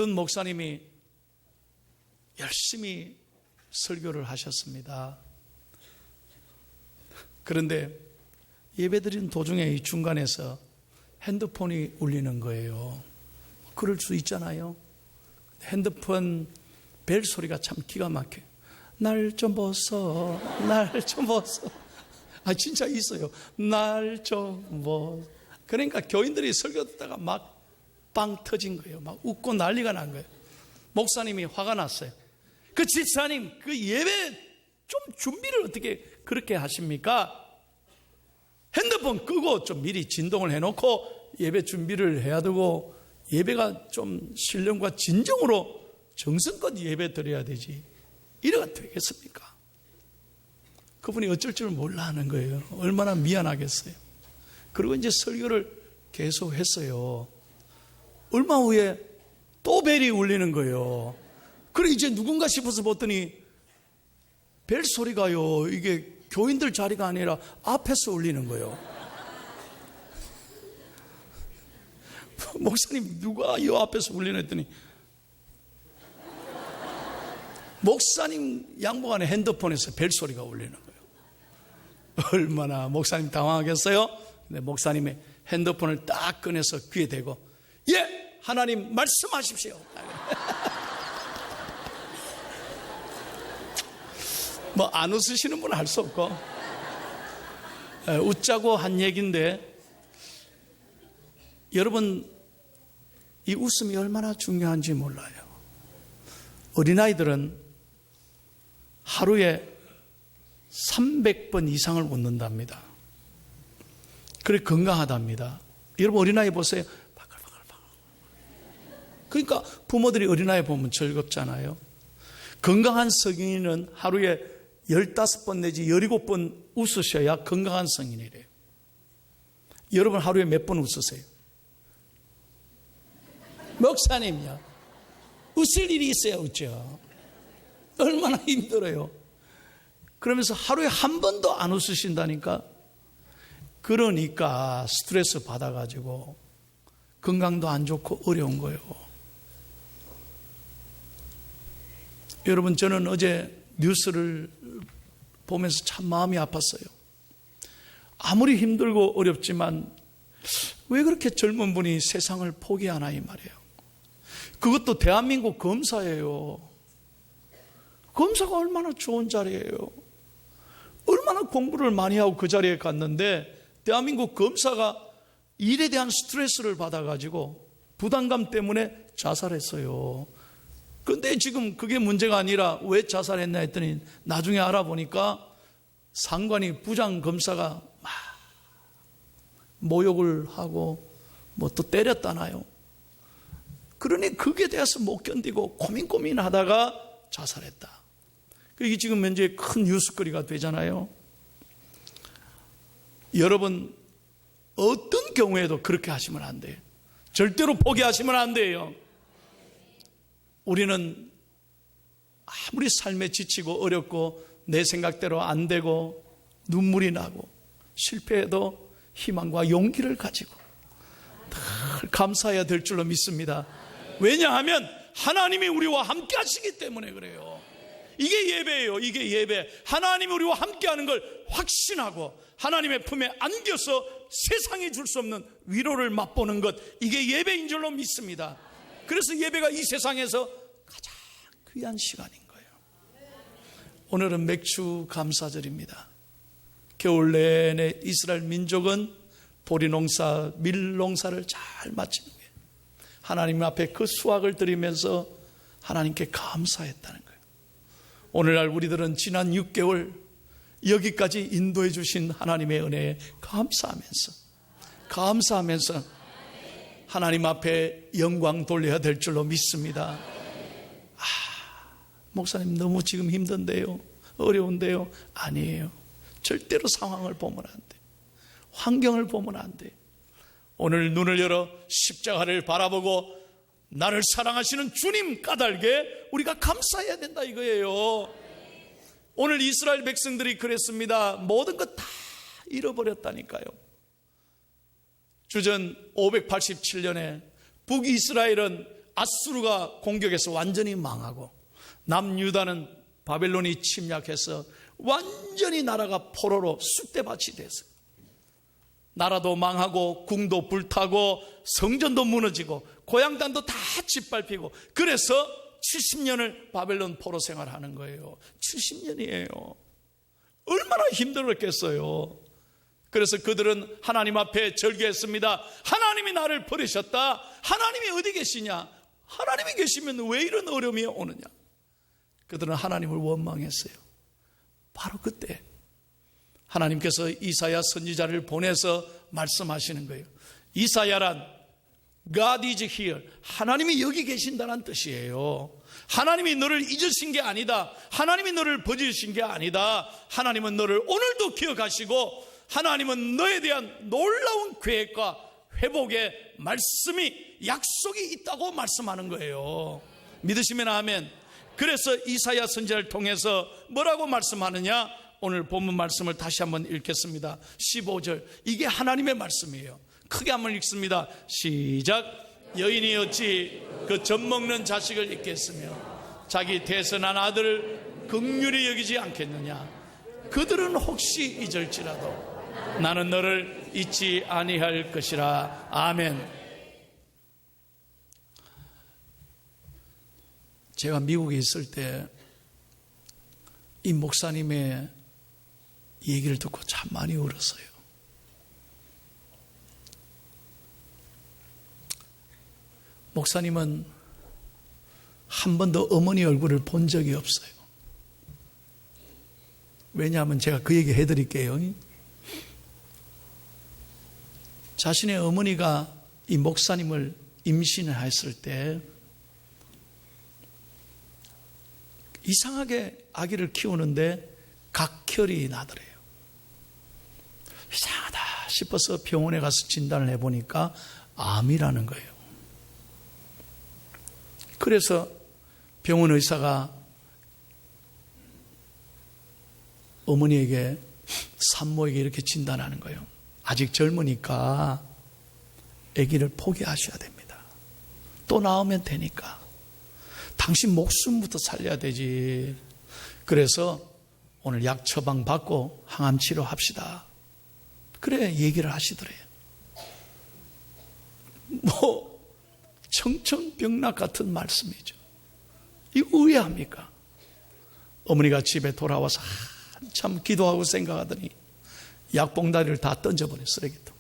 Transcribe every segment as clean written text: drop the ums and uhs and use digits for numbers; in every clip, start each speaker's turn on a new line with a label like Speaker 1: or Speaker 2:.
Speaker 1: 어떤 목사님이 열심히 설교를 하셨습니다. 그런데 예배드리는 도중에 이 중간에서 핸드폰이 울리는 거예요. 그럴 수 있잖아요. 핸드폰 벨 소리가 참 기가 막혀요. 날 좀 벗어, 날 좀 벗어. 진짜 있어요. 날 좀 벗어. 그러니까 교인들이 설교 듣다가 막 빵 터진 거예요. 막 웃고 난리가 난 거예요. 목사님이 화가 났어요. 그 집사님, 그 예배 좀 준비를 어떻게 그렇게 하십니까? 핸드폰 끄고 좀 미리 진동을 해놓고 예배 준비를 해야 되고, 예배가 좀 신령과 진정으로 정성껏 예배 드려야 되지. 이래가 되겠습니까? 그분이 어쩔 줄 몰라 하는 거예요. 얼마나 미안하겠어요. 그리고 이제 설교를 계속 했어요. 얼마 후에 또 벨이 울리는 거예요. 그래 이제 누군가 싶어서 봤더니 벨 소리가요, 이게 교인들 자리가 아니라 앞에서 울리는 거예요. 목사님 누가 이 앞에서 울리나 했더니 목사님 양복 안에 핸드폰에서 벨 소리가 울리는 거예요. 얼마나 목사님 당황하겠어요? 근데 목사님의 핸드폰을 딱 꺼내서 귀에 대고, 예! 하나님 말씀하십시오. 뭐 안 웃으시는 분은 할 수 없고, 웃자고 한 얘기인데, 여러분 이 웃음이 얼마나 중요한지 몰라요. 어린아이들은 하루에 300번 이상을 웃는답니다. 그래 건강하답니다. 여러분 어린아이 보세요. 그러니까 부모들이 어린아이 보면 즐겁잖아요. 건강한 성인은 하루에 15번 내지 17번 웃으셔야 건강한 성인이래요. 여러분 하루에 몇 번 웃으세요? 목사님요, 웃을 일이 있어야 웃죠. 얼마나 힘들어요. 그러면서 하루에 한 번도 안 웃으신다니까. 그러니까 스트레스 받아가지고 건강도 안 좋고 어려운 거예요. 여러분 저는 어제 뉴스를 보면서 참 마음이 아팠어요. 아무리 힘들고 어렵지만 왜 그렇게 젊은 분이 세상을 포기하나 이 말이에요. 그것도 대한민국 검사예요. 검사가 얼마나 좋은 자리예요. 얼마나 공부를 많이 하고 그 자리에 갔는데 대한민국 검사가 일에 대한 스트레스를 받아가지고 부담감 때문에 자살했어요. 그런데 지금 그게 문제가 아니라 왜 자살했나 했더니 나중에 알아보니까 상관이 부장 검사가 막 모욕을 하고 뭐 또 때렸다나요. 그러니 그게 대해서 못 견디고 고민하다가 자살했다. 이게 지금 현재 큰 뉴스거리가 되잖아요. 여러분 어떤 경우에도 그렇게 하시면 안 돼요. 절대로 포기하시면 안 돼요. 우리는 아무리 삶에 지치고 어렵고 내 생각대로 안 되고 눈물이 나고 실패해도 희망과 용기를 가지고 늘 감사해야 될 줄로 믿습니다. 왜냐하면 하나님이 우리와 함께 하시기 때문에 그래요. 이게 예배예요. 이게 예배. 하나님이 우리와 함께 하는 걸 확신하고 하나님의 품에 안겨서 세상이 줄 수 없는 위로를 맛보는 것, 이게 예배인 줄로 믿습니다. 그래서 예배가 이 세상에서 가장 귀한 시간인 거예요. 오늘은 맥주 감사절입니다. 겨울 내내 이스라엘 민족은 보리농사, 밀농사를 잘 마치는 거예요. 하나님 앞에 그 수확을 드리면서 하나님께 감사했다는 거예요. 오늘날 우리들은 지난 6개월 여기까지 인도해 주신 하나님의 은혜에 감사하면서 하나님 앞에 영광 돌려야 될 줄로 믿습니다. 목사님 너무 지금 힘든데요, 어려운데요. 아니에요. 절대로 상황을 보면 안 돼. 환경을 보면 안 돼. 오늘 눈을 열어 십자가를 바라보고 나를 사랑하시는 주님 까닭에 우리가 감사해야 된다 이거예요. 오늘 이스라엘 백성들이 그랬습니다. 모든 것 다 잃어버렸다니까요. 주전 587년에 북이스라엘은 아수르가 공격해서 완전히 망하고 남유다는 바벨론이 침략해서 완전히 나라가 포로로 쑥대밭이 됐어요. 나라도 망하고 궁도 불타고 성전도 무너지고 고향단도 다 짓밟히고, 그래서 70년을 바벨론 포로 생활하는 거예요. 70년이에요. 얼마나 힘들었겠어요. 그래서 그들은 하나님 앞에 절규했습니다. 하나님이 나를 버리셨다. 하나님이 어디 계시냐? 하나님이 계시면 왜 이런 어려움이 오느냐? 그들은 하나님을 원망했어요. 바로 그때 하나님께서 이사야 선지자를 보내서 말씀하시는 거예요. 이사야란 God is here. 하나님이 여기 계신다는 뜻이에요. 하나님이 너를 잊으신 게 아니다. 하나님이 너를 버리신 게 아니다. 하나님은 너를 오늘도 기억하시고, 하나님은 너에 대한 놀라운 계획과 회복의 말씀이, 약속이 있다고 말씀하는 거예요. 믿으시면 아멘. 그래서 이사야 선지자를 통해서 뭐라고 말씀하느냐? 오늘 본문 말씀을 다시 한번 읽겠습니다. 15절. 이게 하나님의 말씀이에요. 크게 한번 읽습니다. 시작. 여인이 어찌 그 젖먹는 자식을 잊겠으며 자기 태선한 아들을 긍휼히 여기지 않겠느냐? 그들은 혹시 잊을지라도 나는 너를 잊지 아니할 것이라. 아멘. 제가 미국에 있을 때 이 목사님의 얘기를 듣고 참 많이 울었어요. 목사님은 한 번도 어머니 얼굴을 본 적이 없어요. 왜냐하면 제가 그 얘기 해드릴게요. 자신의 어머니가 이 목사님을 임신을 했을 때 이상하게 아기를 키우는데 각혈이 나더래요. 이상하다 싶어서 병원에 가서 진단을 해보니까 암이라는 거예요. 그래서 병원 의사가 어머니에게, 산모에게 이렇게 진단하는 거예요. 아직 젊으니까 아기를 포기하셔야 됩니다. 또 나오면 되니까. 당신 목숨부터 살려야 되지. 그래서 오늘 약 처방 받고 항암 치료합시다. 그래 얘기를 하시더래요. 뭐 청천벽락 같은 말씀이죠. 이거 의아합니까? 어머니가 집에 돌아와서 한참 기도하고 생각하더니 약봉다리를 다 던져버린 쓰레기통.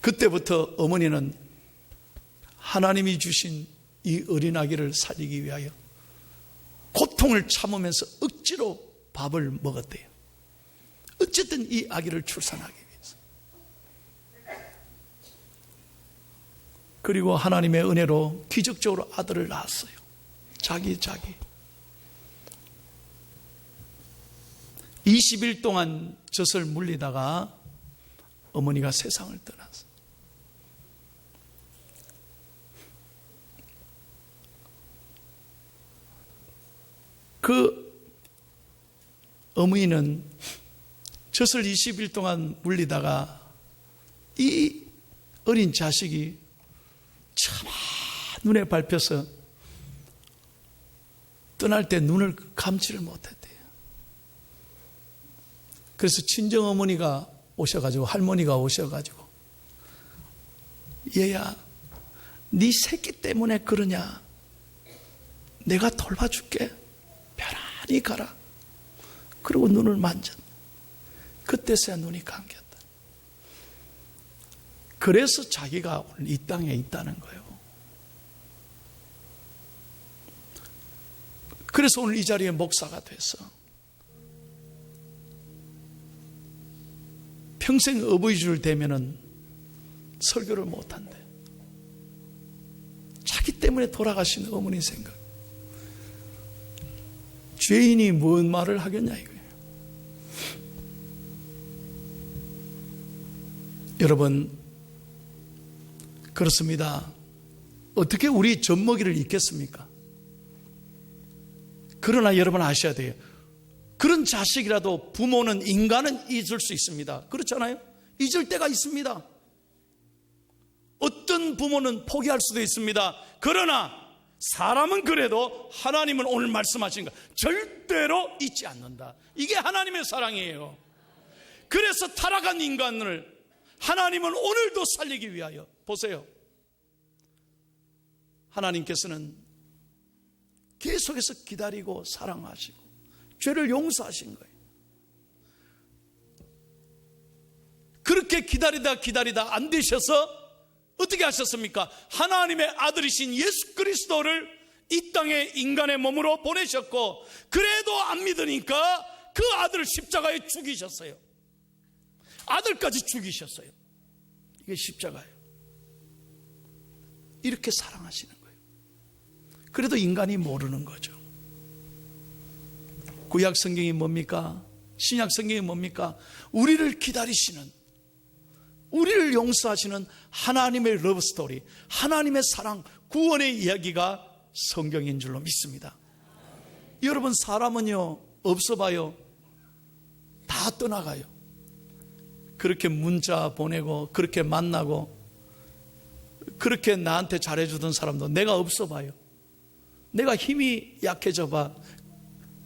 Speaker 1: 그때부터 어머니는 하나님이 주신 이 어린아기를 살리기 위하여 고통을 참으면서 억지로 밥을 먹었대요. 어쨌든 이 아기를 출산하기 위해서. 그리고 하나님의 은혜로 기적적으로 아들을 낳았어요. 자기 20일 동안 젖을 물리다가 어머니가 세상을 떠났어요. 그 어머니는 젖을 20일 동안 물리다가 이 어린 자식이 차마 눈에 밟혀서 떠날 때 눈을 감지를 못했대요. 그래서 친정어머니가 오셔가지고, 할머니가 오셔가지고, 얘야, 네 새끼 때문에 그러냐? 내가 돌봐줄게. 편안히 가라. 그리고 눈을 만졌. 그때서야 눈이 감겼다. 그래서 자기가 오늘 이 땅에 있다는 거예요. 그래서 오늘 이 자리에 목사가 돼서 평생 어버이주를 되면은 설교를 못한대. 자기 때문에 돌아가신 어머니 생각. 죄인이 뭔 말을 하겠냐 이거예요. 여러분, 그렇습니다. 어떻게 우리 젖먹이를 잊겠습니까? 그러나 여러분 아셔야 돼요. 그런 자식이라도 부모는, 인간은 잊을 수 있습니다. 그렇잖아요? 잊을 때가 있습니다. 어떤 부모는 포기할 수도 있습니다. 그러나 사람은 그래도 하나님은 오늘 말씀하신 거 절대로 잊지 않는다. 이게 하나님의 사랑이에요. 그래서 타락한 인간을 하나님은 오늘도 살리기 위하여, 보세요, 하나님께서는 계속해서 기다리고 사랑하시고 죄를 용서하신 거예요. 그렇게 기다리다 안 되셔서 어떻게 하셨습니까? 하나님의 아들이신 예수 그리스도를 이 땅에 인간의 몸으로 보내셨고, 그래도 안 믿으니까 그 아들을 십자가에 죽이셨어요. 아들까지 죽이셨어요. 이게 십자가예요. 이렇게 사랑하시는 거예요. 그래도 인간이 모르는 거죠. 구약 성경이 뭡니까? 신약 성경이 뭡니까? 우리를 기다리시는, 우리를 용서하시는 하나님의 러브스토리, 하나님의 사랑, 구원의 이야기가 성경인 줄로 믿습니다. 여러분, 사람은요 없어 봐요. 다 떠나가요. 그렇게 문자 보내고 그렇게 만나고 그렇게 나한테 잘해주던 사람도 내가 없어 봐요. 내가 힘이 약해져 봐,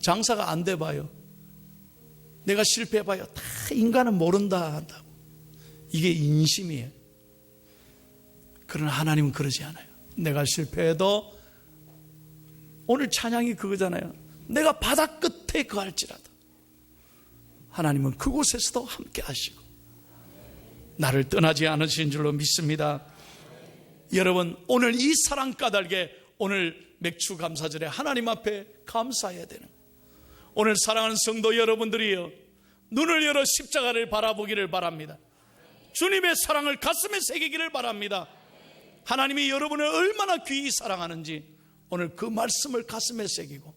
Speaker 1: 장사가 안 돼 봐요, 내가 실패해 봐요. 다 인간은 모른다 한다고. 이게 인심이에요. 그러나 하나님은 그러지 않아요. 내가 실패해도, 오늘 찬양이 그거잖아요. 내가 바다 끝에 거할지라도 하나님은 그곳에서도 함께 하시고 나를 떠나지 않으신 줄로 믿습니다. 여러분, 오늘 이 사랑 까닭에 오늘 맥주 감사절에 하나님 앞에 감사해야 되는, 오늘 사랑하는 성도 여러분들이요, 눈을 열어 십자가를 바라보기를 바랍니다. 주님의 사랑을 가슴에 새기기를 바랍니다. 하나님이 여러분을 얼마나 귀히 사랑하는지 오늘 그 말씀을 가슴에 새기고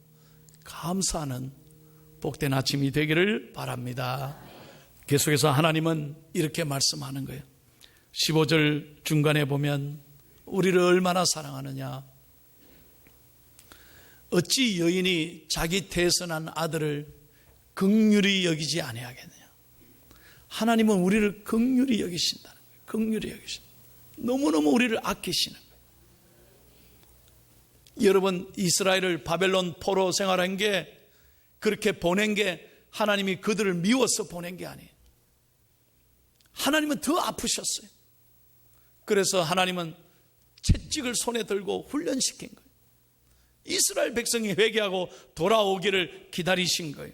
Speaker 1: 감사하는 복된 아침이 되기를 바랍니다. 계속해서 하나님은 이렇게 말씀하는 거예요. 15절 중간에 보면 우리를 얼마나 사랑하느냐. 어찌 여인이 자기 태어난 아들을 긍휼히 여기지 아니하겠느냐. 하나님은 우리를 긍휼히 여기신다는 거예요. 긍휼히 여기신다. 너무너무 우리를 아끼시는 거예요. 여러분, 이스라엘을 바벨론 포로 생활한 게, 그렇게 보낸 게 하나님이 그들을 미워서 보낸 게 아니에요. 하나님은 더 아프셨어요. 그래서 하나님은 채찍을 손에 들고 훈련시킨 거예요. 이스라엘 백성이 회개하고 돌아오기를 기다리신 거예요.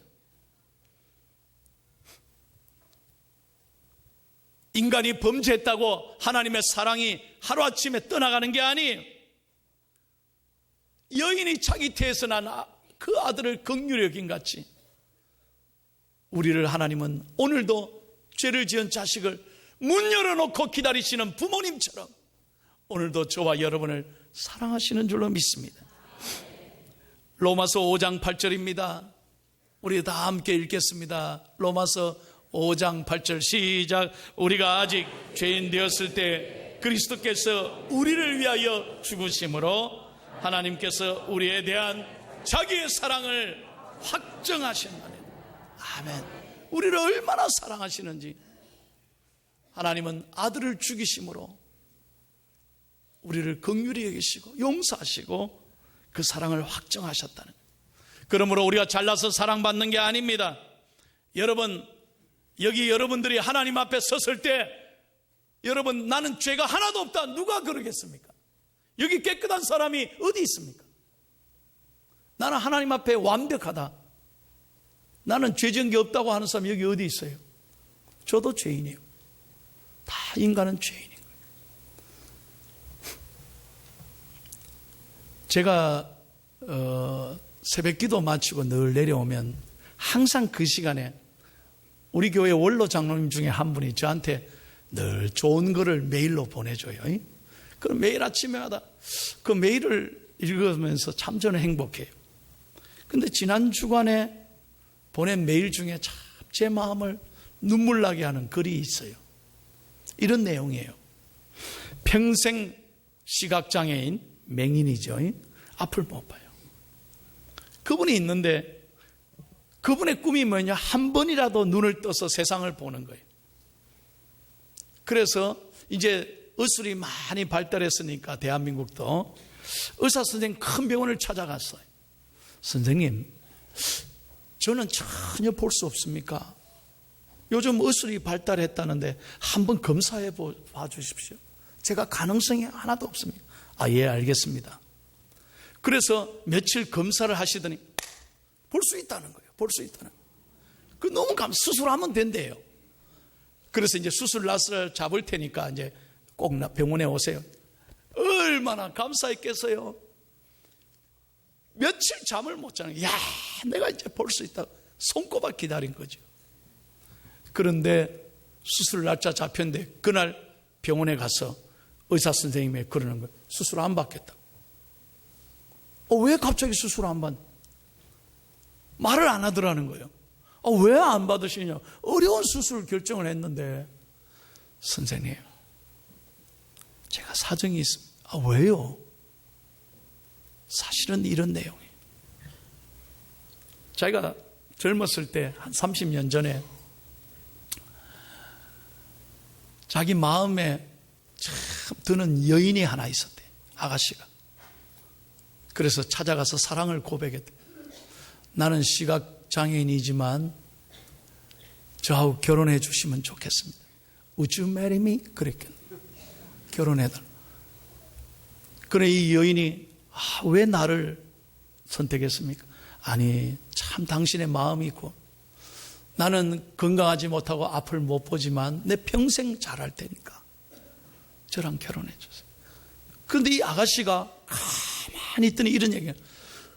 Speaker 1: 인간이 범죄했다고 하나님의 사랑이 하루아침에 떠나가는 게 아니에요. 여인이 자기 태에서 난 그 아들을 긍휼히 여긴 같이 우리를 하나님은 오늘도 죄를 지은 자식을 문 열어놓고 기다리시는 부모님처럼 오늘도 저와 여러분을 사랑하시는 줄로 믿습니다. 로마서 5장 8절입니다. 우리 다 함께 읽겠습니다. 로마서 5장 8절 시작. 우리가 아직 죄인 되었을 때 그리스도께서 우리를 위하여 죽으심으로 하나님께서 우리에 대한 자기의 사랑을 확정하신다네. 아멘. 우리를 얼마나 사랑하시는지, 하나님은 아들을 죽이심으로 우리를 긍휼히 여기시고 용서하시고 그 사랑을 확정하셨다는 거예요. 그러므로 우리가 잘나서 사랑받는 게 아닙니다. 여러분, 여기 여러분들이 하나님 앞에 섰을 때, 여러분, 나는 죄가 하나도 없다, 누가 그러겠습니까? 여기 깨끗한 사람이 어디 있습니까? 나는 하나님 앞에 완벽하다, 나는 죄 지은 게 없다고 하는 사람이 여기 어디 있어요? 저도 죄인이에요. 다 인간은 죄인인 거예요. 제가 새벽 기도 마치고 늘 내려오면 항상 그 시간에 우리 교회 원로 장로님 중에 한 분이 저한테 늘 좋은 글을 메일로 보내줘요. 그럼 매일 아침에마다 그 메일을 읽으면서 참 저는 행복해요. 근데 지난 주간에 보낸 메일 중에 참 제 마음을 눈물 나게 하는 글이 있어요. 이런 내용이에요. 평생 시각장애인, 맹인이죠. 앞을 못 봐요. 그분이 있는데 그분의 꿈이 뭐냐? 한 번이라도 눈을 떠서 세상을 보는 거예요. 그래서 이제 의술이 많이 발달했으니까 대한민국도 의사 선생님 큰 병원을 찾아갔어요. 선생님, 저는 전혀 볼 수 없습니까? 요즘 의술이 발달했다는데 한번 검사해 봐 주십시오. 제가 가능성이 하나도 없습니다. 아, 예, 알겠습니다. 그래서 며칠 검사를 하시더니 볼 수 있다는 거예요. 볼 수 있다는 거예요. 그 너무 수술하면 된대요. 그래서 이제 수술 날짜를 잡을 테니까 이제 꼭 병원에 오세요. 얼마나 감사했겠어요. 며칠 잠을 못 자는 거예요. 야, 내가 이제 볼 수 있다. 손꼽아 기다린 거죠. 그런데 수술 날짜 잡혔는데 그날 병원에 가서 의사 선생님이 그러는 거예요. 수술 안 받겠다고. 왜 갑자기 수술 안 받냐? 말을 안 하더라는 거예요. 왜 안 받으시냐? 어려운 수술 결정을 했는데, 선생님, 제가 사정이 있습니다. 왜요? 사실은 이런 내용이에요. 자기가 젊었을 때 한 30년 전에 자기 마음에 참 드는 여인이 하나 있었대. 아가씨가. 그래서 찾아가서 사랑을 고백했대. 나는 시각장애인이지만 저하고 결혼해 주시면 좋겠습니다. Would you marry me? 그랬겠네. 결혼해달라. 그래 이 여인이 왜 나를 선택했습니까? 아니, 참 당신의 마음이 있고 나는 건강하지 못하고 앞을 못 보지만 내 평생 잘할 테니까 저랑 결혼해 주세요. 그런데 이 아가씨가 가만히 있더니 이런 얘기예요.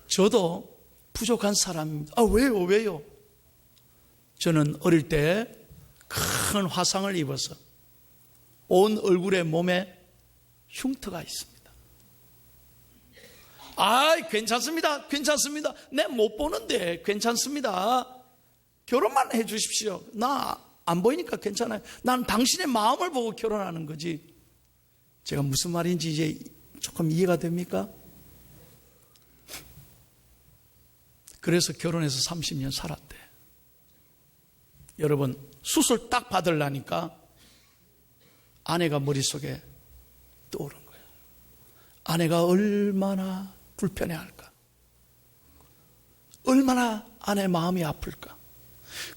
Speaker 1: 저도 부족한 사람입니다. 왜요? 저는 어릴 때 큰 화상을 입어서 온 얼굴에 몸에 흉터가 있습니다. 괜찮습니다. 내 못 보는데 괜찮습니다. 결혼만 해 주십시오. 나 안 보이니까 괜찮아요. 난 당신의 마음을 보고 결혼하는 거지. 제가 무슨 말인지 이제 조금 이해가 됩니까? 그래서 결혼해서 30년 살았대. 여러분, 수술 딱 받으려니까 아내가 머릿속에 떠오른 거예요. 아내가 얼마나 불편해할까? 얼마나 아내 마음이 아플까?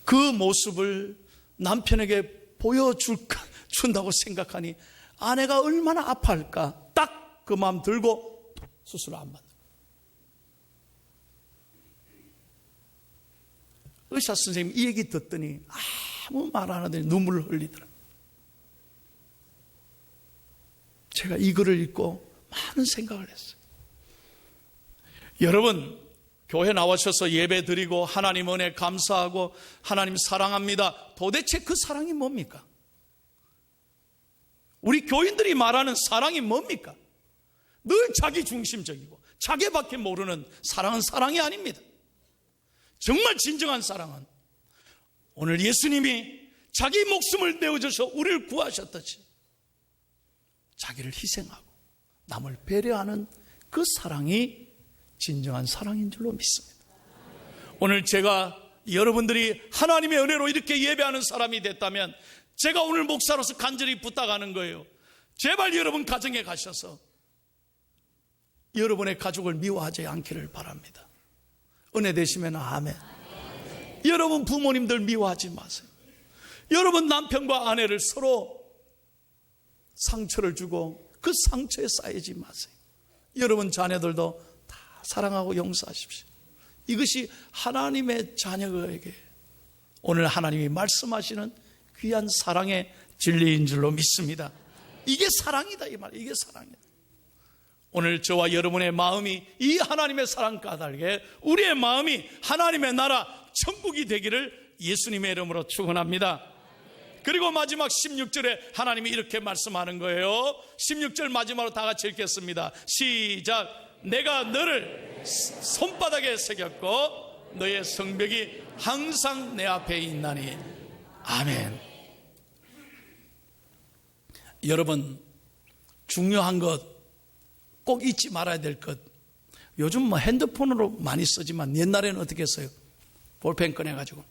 Speaker 1: 그 모습을 남편에게 보여준다고 생각하니 아내가 얼마나 아파할까? 딱 그 마음 들고 수술을 안 받는 거예요. 의사 선생님 이 얘기 듣더니 아무 말 안 하더니 눈물을 흘리더라. 제가 이 글을 읽고 많은 생각을 했어요. 여러분, 교회 나오셔서 예배 드리고 하나님 은혜 감사하고 하나님 사랑합니다. 도대체 그 사랑이 뭡니까? 우리 교인들이 말하는 사랑이 뭡니까? 늘 자기 중심적이고 자기밖에 모르는 사랑은 사랑이 아닙니다. 정말 진정한 사랑은 오늘 예수님이 자기 목숨을 내어줘서 우리를 구하셨듯이 자기를 희생하고 남을 배려하는 그 사랑이 진정한 사랑인 줄로 믿습니다. 오늘 제가 여러분들이 하나님의 은혜로 이렇게 예배하는 사람이 됐다면 제가 오늘 목사로서 간절히 부탁하는 거예요. 제발 여러분 가정에 가셔서 여러분의 가족을 미워하지 않기를 바랍니다. 은혜 되시면 아멘. 여러분 부모님들 미워하지 마세요. 여러분 남편과 아내를 서로 상처를 주고 그 상처에 쌓이지 마세요. 여러분 자녀들도 다 사랑하고 용서하십시오. 이것이 하나님의 자녀에게 오늘 하나님이 말씀하시는 귀한 사랑의 진리인 줄로 믿습니다. 이게 사랑이다 이 말이에요. 이게 사랑이다. 오늘 저와 여러분의 마음이 이 하나님의 사랑 까닭에 우리의 마음이 하나님의 나라 천국이 되기를 예수님의 이름으로 축원합니다. 그리고 마지막 16절에 하나님이 이렇게 말씀하는 거예요. 16절 마지막으로 다 같이 읽겠습니다. 시작. 내가 너를 손바닥에 새겼고 너의 성벽이 항상 내 앞에 있나니. 아멘. 여러분, 중요한 것 꼭 잊지 말아야 될 것. 요즘 뭐 핸드폰으로 많이 쓰지만 옛날에는 어떻게 했어요? 볼펜 꺼내가지고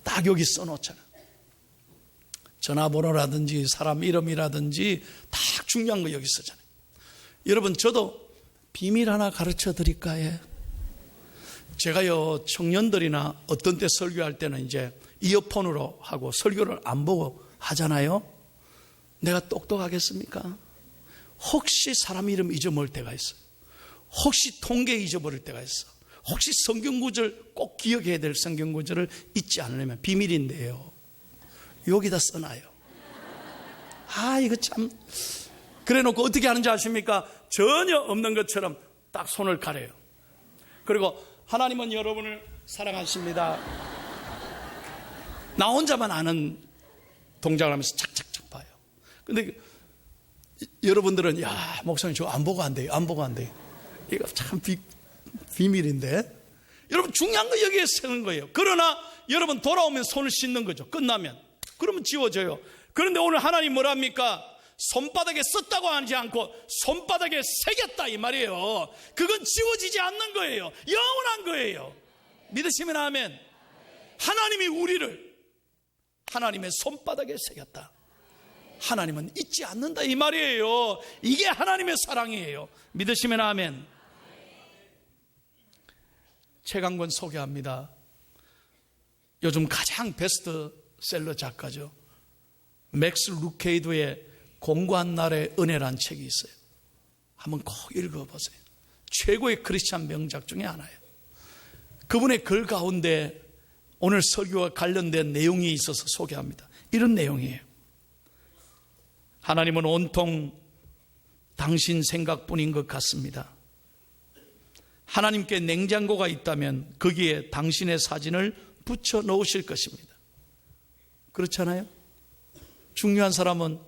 Speaker 1: 딱 여기 써놓잖아. 전화번호라든지 사람 이름이라든지 다 중요한 거 여기 쓰잖아요. 여러분, 저도 비밀 하나 가르쳐 드릴까요? 제가요, 청년들이나 어떤 때 설교할 때는 이제 이어폰으로 하고 설교를 안 보고 하잖아요. 내가 똑똑하겠습니까? 혹시 사람 이름 잊어먹을 때가 있어요. 혹시 통계 잊어버릴 때가 있어. 혹시 성경구절 꼭 기억해야 될 성경구절을 잊지 않으려면 비밀인데요, 여기다 써놔요. 이거 참. 그래 놓고 어떻게 하는지 아십니까? 전혀 없는 것처럼 딱 손을 가려요. 그리고 하나님은 여러분을 사랑하십니다. 나 혼자만 아는 동작을 하면서 착착착 봐요. 근데 여러분들은, 야, 목사님 저거 안 보고 안 돼요. 안 보고 안 돼요. 이거 참 비밀인데. 여러분, 중요한 거 여기에 쓰는 거예요. 그러나 여러분 돌아오면 손을 씻는 거죠. 끝나면. 그러면 지워져요. 그런데 오늘 하나님 뭐랍니까? 손바닥에 썼다고 하지 않고 손바닥에 새겼다 이 말이에요. 그건 지워지지 않는 거예요. 영원한 거예요. 믿으시면 아멘. 하나님이 우리를 하나님의 손바닥에 새겼다. 하나님은 잊지 않는다 이 말이에요. 이게 하나님의 사랑이에요. 믿으시면 아멘. 책 한 권 소개합니다. 요즘 가장 베스트셀러 작가죠. 맥스 루케이드의 공고한 날의 은혜란 책이 있어요. 한번 꼭 읽어보세요. 최고의 크리스찬 명작 중에 하나예요. 그분의 글 가운데 오늘 설교와 관련된 내용이 있어서 소개합니다. 이런 내용이에요. 하나님은 온통 당신 생각뿐인 것 같습니다. 하나님께 냉장고가 있다면 거기에 당신의 사진을 붙여 놓으실 것입니다. 그렇잖아요? 중요한 사람은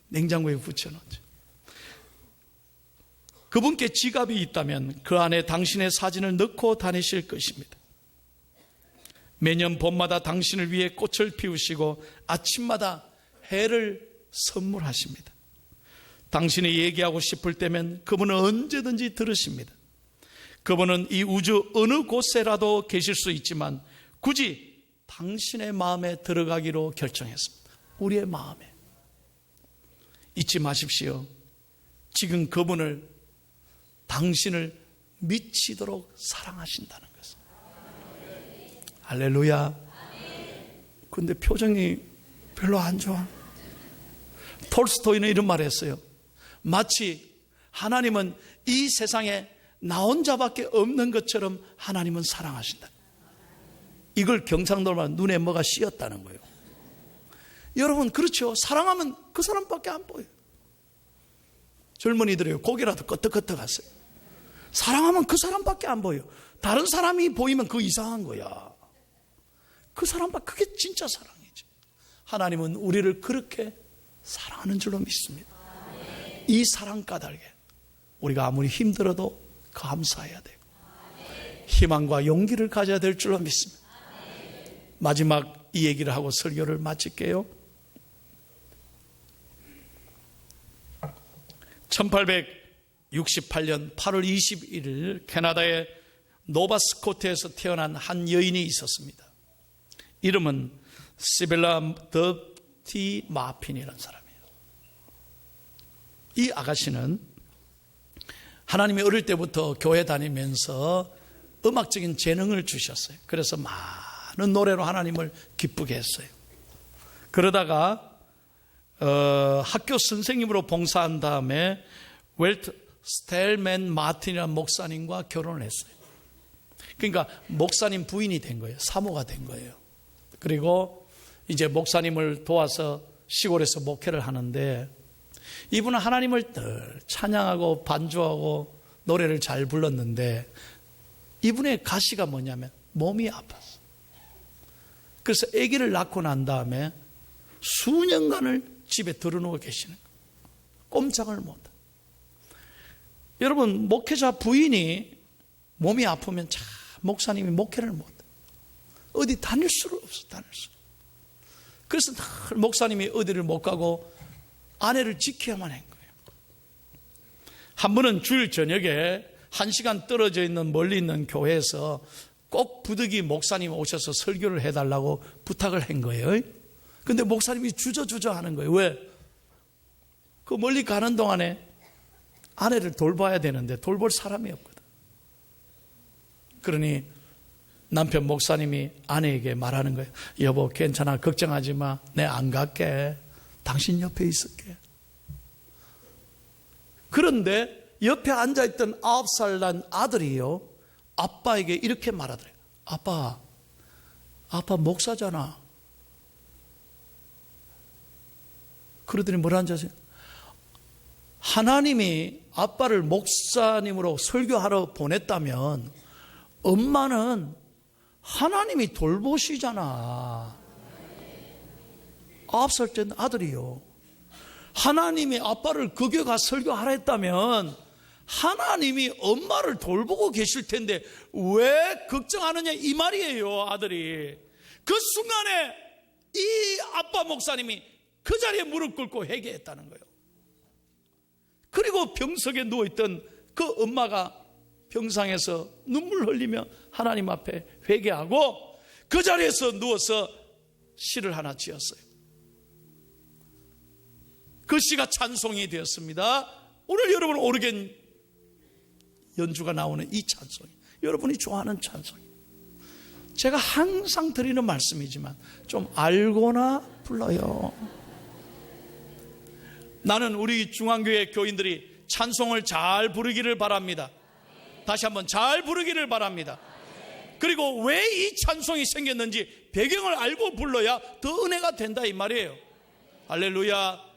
Speaker 1: 냉장고에 붙여놓죠. 그분께 지갑이 있다면 그 안에 당신의 사진을 넣고 다니실 것입니다. 매년 봄마다 당신을 위해 꽃을 피우시고 아침마다 해를 선물하십니다. 당신이 얘기하고 싶을 때면 그분은 언제든지 들으십니다. 그분은 이 우주 어느 곳에라도 계실 수 있지만 굳이 당신의 마음에 들어가기로 결정했습니다. 우리의 마음에. 잊지 마십시오. 지금 그분을, 당신을 미치도록 사랑하신다는 것을. 할렐루야. 근데 표정이 별로 안 좋아. 톨스토이는 이런 말을 했어요. 마치 하나님은 이 세상에 나 혼자밖에 없는 것처럼 하나님은 사랑하신다. 이걸 경상도로 말하면 눈에 뭐가 씌었다는 거예요. 여러분, 그렇죠. 사랑하면 그 사람밖에 안 보여요. 젊은이들이요, 고개라도 끄덕끄덕 하세요. 사랑하면 그 사람밖에 안 보여요. 다른 사람이 보이면 그거 이상한 거야. 그 사람밖에, 그게 진짜 사랑이죠. 하나님은 우리를 그렇게 사랑하는 줄로 믿습니다. 이 사랑 까닭에 우리가 아무리 힘들어도 감사해야 되고 희망과 용기를 가져야 될 줄로 믿습니다. 마지막 이 얘기를 하고 설교를 마칠게요. 1868년 8월 21일 캐나다의 노바스코트에서 태어난 한 여인이 있었습니다. 이름은 시벨라 더티 마핀이라는 사람이에요. 이 아가씨는 하나님이 어릴 때부터 교회 다니면서 음악적인 재능을 주셨어요. 그래서 많은 노래로 하나님을 기쁘게 했어요. 그러다가 학교 선생님으로 봉사한 다음에 웰트 스텔맨 마틴이라는 목사님과 결혼을 했어요. 그러니까 목사님 부인이 된 거예요. 사모가 된 거예요. 그리고 이제 목사님을 도와서 시골에서 목회를 하는데 이분은 하나님을 늘 찬양하고 반주하고 노래를 잘 불렀는데 이분의 가시가 뭐냐면 몸이 아팠어. 그래서 아기를 낳고 난 다음에 수년간을 집에 들어누워 계시는 거예요. 꼼짝을 못해. 여러분, 목회자 부인이 몸이 아프면 참 목사님이 목회를 못해. 어디 다닐 수가 없어. 다닐 수. 그래서 늘 목사님이 어디를 못 가고 아내를 지켜야만 한 거예요. 한 번은 주일 저녁에 1시간 떨어져 있는 멀리 있는 교회에서 꼭 부득이 목사님 오셔서 설교를 해달라고 부탁을 한 거예요. 근데 목사님이 주저주저 하는 거예요. 왜? 그 멀리 가는 동안에 아내를 돌봐야 되는데 돌볼 사람이 없거든. 그러니 남편 목사님이 아내에게 말하는 거예요. 여보, 괜찮아. 걱정하지 마. 내 안 갈게. 당신 옆에 있을게. 그런데 옆에 앉아있던 9살 난 아들이요, 아빠에게 이렇게 말하더래요. 아빠 목사잖아. 그러더니 뭐라는지 아세요? 하나님이 아빠를 목사님으로 설교하러 보냈다면 엄마는 하나님이 돌보시잖아. 9살 된 아들이요. 하나님이 아빠를 그 교회 가 설교하라 했다면 하나님이 엄마를 돌보고 계실 텐데 왜 걱정하느냐 이 말이에요. 아들이 그 순간에 이 아빠 목사님이 그 자리에 무릎 꿇고 회개했다는 거예요. 그리고 병석에 누워있던 그 엄마가 병상에서 눈물 흘리며 하나님 앞에 회개하고 그 자리에서 누워서 시를 하나 지었어요. 그 시가 찬송이 되었습니다. 오늘 여러분 오르겐 연주가 나오는 이 찬송이 여러분이 좋아하는 찬송이, 제가 항상 드리는 말씀이지만 좀 알고나 불러요. 나는 우리 중앙교회 교인들이 찬송을 잘 부르기를 바랍니다. 다시 한번 잘 부르기를 바랍니다. 그리고 왜 이 찬송이 생겼는지 배경을 알고 불러야 더 은혜가 된다 이 말이에요. 할렐루야.